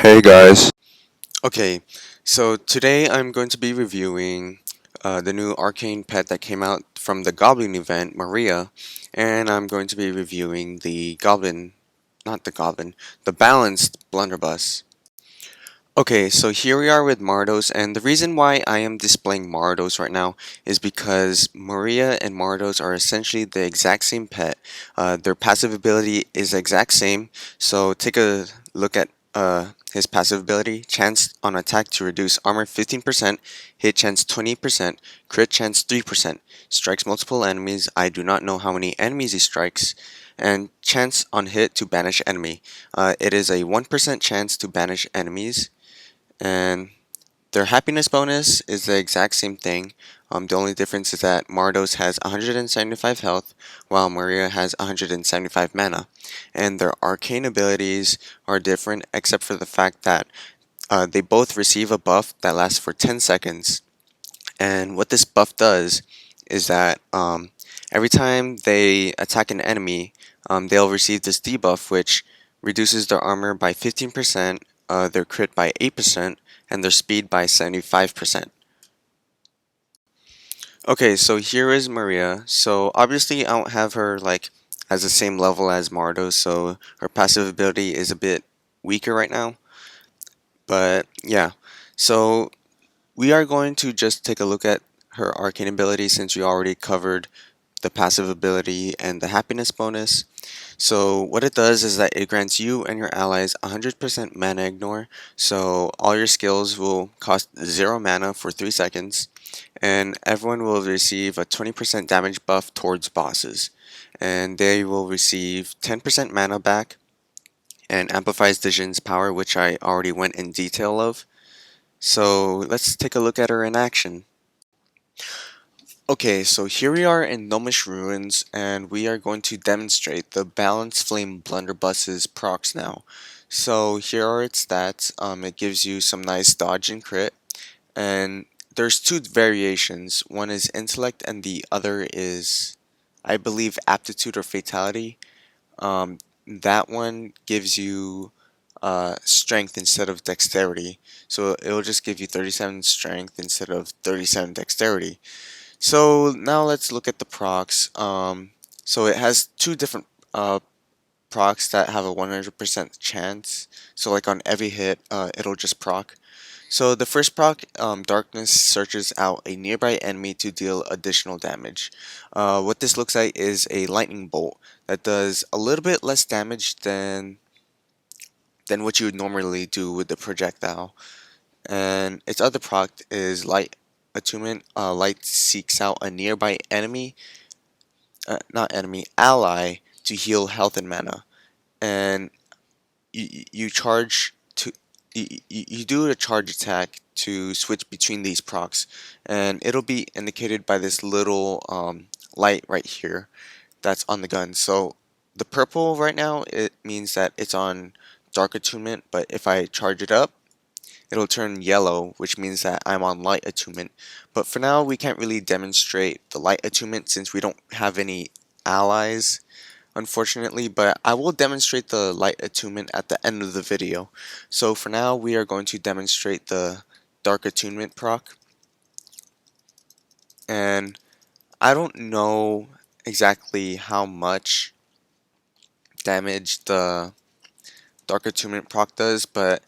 Hey guys. Okay, so today I'm going to be reviewing the new Arcane pet that came out from the Goblin event, Maria, and I'm going to be reviewing the Goblin, not the Goblin, the Balanced Blunderbuss. Okay, so here we are with Mardos, and the reason why I am displaying Mardos right now is because Maria and Mardos are essentially the exact same pet. Their passive ability is the exact same, so take a look at his passive ability. Chance on attack to reduce armor 15%, hit chance 20%, crit chance 3%, strikes multiple enemies. I do not know how many enemies he strikes, and chance on hit to banish enemy. It is a 1% chance to banish enemies, and their happiness bonus is the exact same thing. The only difference is that Mardos has 175 health, while Maria has 175 mana. And their arcane abilities are different, except for the fact that they both receive a buff that lasts for 10 seconds. And what this buff does is that every time they attack an enemy, they'll receive this debuff, which reduces their armor by 15%, their crit by 8%, and their speed by 75%. Okay, so here is Maria. So obviously I don't have her like as the same level as Mardo, so her passive ability is a bit weaker right now. But yeah, so we are going to just take a look at her arcane ability since we already covered the passive ability and the happiness bonus. So what it does is that it grants you and your allies 100% mana ignore, so all your skills will cost 0 mana for 3 seconds, and everyone will receive a 20% damage buff towards bosses, and they will receive 10% mana back, and amplifies Dijon's power, which I already went in detail of. So let's take a look at her in action. Okay, so here we are in Gnomish Ruins, and we are going to demonstrate the Balanced Flame Blunderbuss's procs now. So here are its stats. It gives you some nice dodge and crit, and there's two variations. One is Intellect, and the other is, I believe, Aptitude or Fatality. That one gives you Strength instead of Dexterity, so it'll just give you 37 Strength instead of 37 Dexterity. So now let's look at the procs. So it has two different procs that have a 100% chance. So like on every hit, it'll just proc. So the first proc, Darkness, searches out a nearby enemy to deal additional damage. What this looks like is a lightning bolt that does a little bit less damage than what you would normally do with the projectile. And its other proc is Light Attunement. Light seeks out a nearby enemy, not enemy, ally, to heal health and mana. And you charge to you do a charge attack to switch between these procs, and it'll be indicated by this little light right here that's on the gun. So the purple right now, it means that it's on dark attunement, but if I charge it up, it'll turn yellow, which means that I'm on light attunement. But for now, we can't really demonstrate the light attunement since we don't have any allies, unfortunately, but I will demonstrate the light attunement at the end of the video. So for now, we are going to demonstrate the dark attunement proc, and I don't know exactly how much damage the dark attunement proc does, but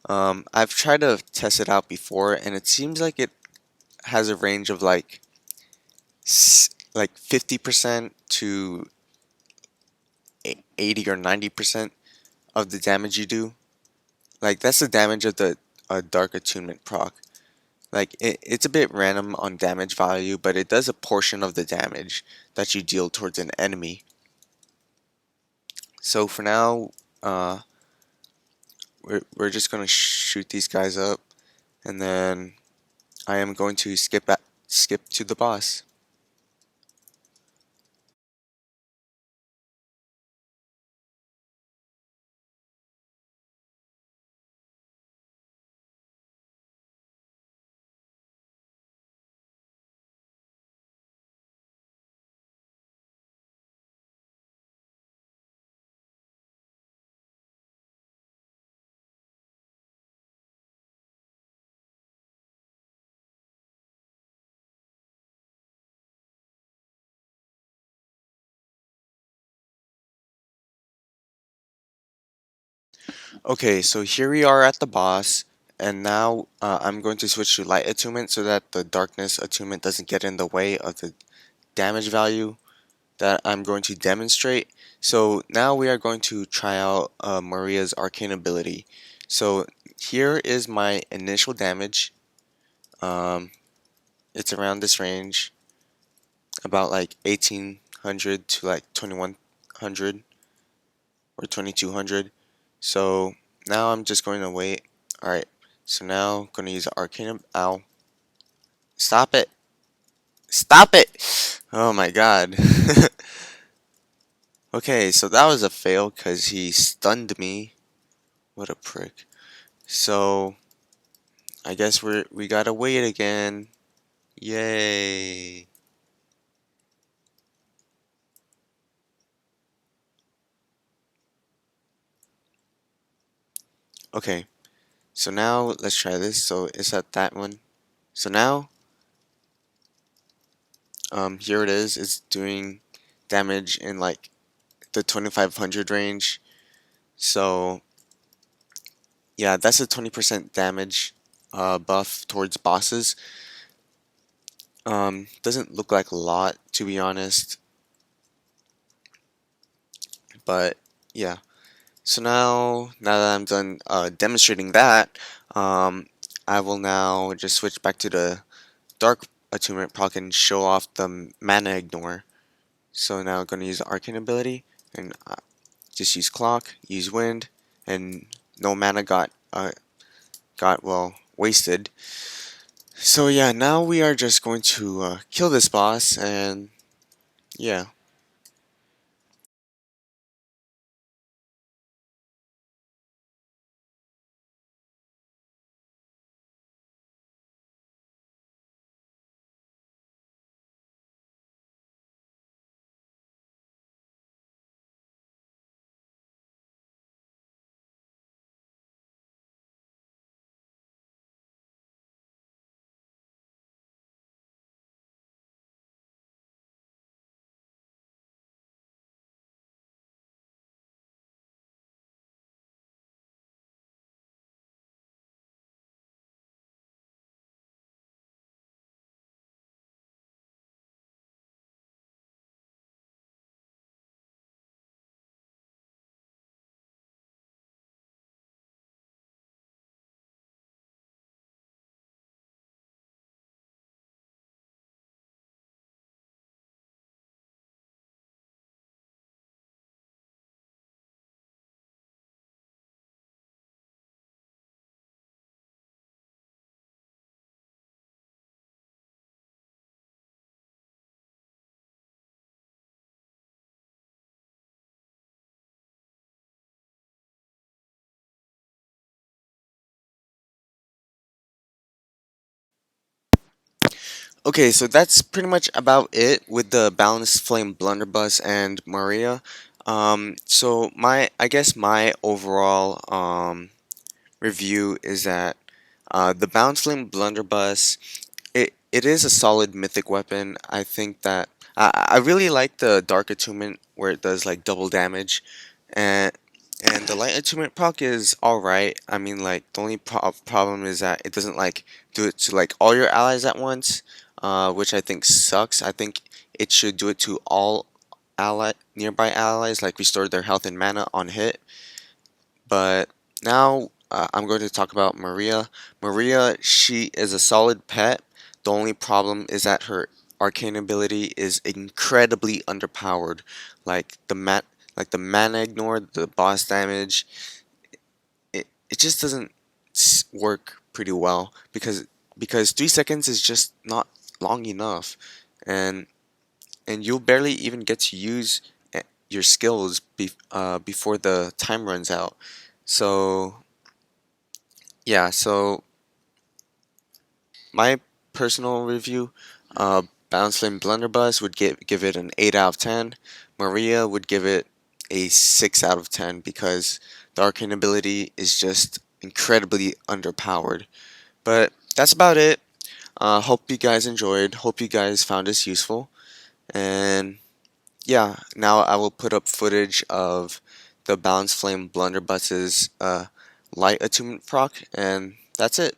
I've tried to test it out before, and it seems like it has a range of like 50% to 80 or 90% of the damage you do. Like that's the damage of the dark attunement proc. Like it's a bit random on damage value, but it does a portion of the damage that you deal towards an enemy. So for now, uh, we're just gonna shoot these guys up, and then I am going to skip to the boss. Okay, so here we are at the boss, and now I'm going to switch to light attunement so that the darkness attunement doesn't get in the way of the damage value that I'm going to demonstrate. So now we are going to try out Maria's arcane ability. So here is my initial damage. Um, it's around this range, about like 1800 to like 2100 or 2200. So now I'm just going to wait. Alright, so now I'm going to use arcane. Ow. Stop it! Stop it! Oh my god. Okay, so that was a fail because he stunned me. What a prick. So I guess we gotta wait again. Yay. Okay, so now let's try this. So is that one? So now here it is. It's doing damage in like the 2500 range. So yeah, that's a 20% damage buff towards bosses. Doesn't look like a lot to be honest, but yeah. So now that I'm done demonstrating that, I will now just switch back to the dark attunement proc and show off the mana ignore. So now I'm going to use the arcane ability and just use clock, use wind, and no mana got well wasted. So yeah, now we are just going to kill this boss and yeah. Okay, so that's pretty much about it with the balanced flame blunderbuss and Maria. So I guess my overall review is that the balanced flame blunderbuss it is a solid mythic weapon. I think that I really like the dark attunement where it does like double damage, and the light attunement proc is all right. I mean, like the only problem is that it doesn't like do it to like all your allies at once, which I think sucks. I think it should do it to all nearby allies, like restore their health and mana on hit. But now I'm going to talk about Maria. Maria, she is a solid pet. The only problem is that her arcane ability is incredibly underpowered. Like like the mana ignore, the boss damage, it just doesn't work pretty well because 3 seconds is just not long enough, and you'll barely even get to use your skills before the time runs out. So yeah, so my personal review, Bounce Flame Blunderbuss would give it an 8 out of 10. Maria would give it a 6 out of 10 because the arcane ability is just incredibly underpowered. But that's about it. Hope you guys enjoyed. Hope you guys found this useful. And yeah, now I will put up footage of the Balanced Flame Blunderbuss's light attunement proc, and that's it.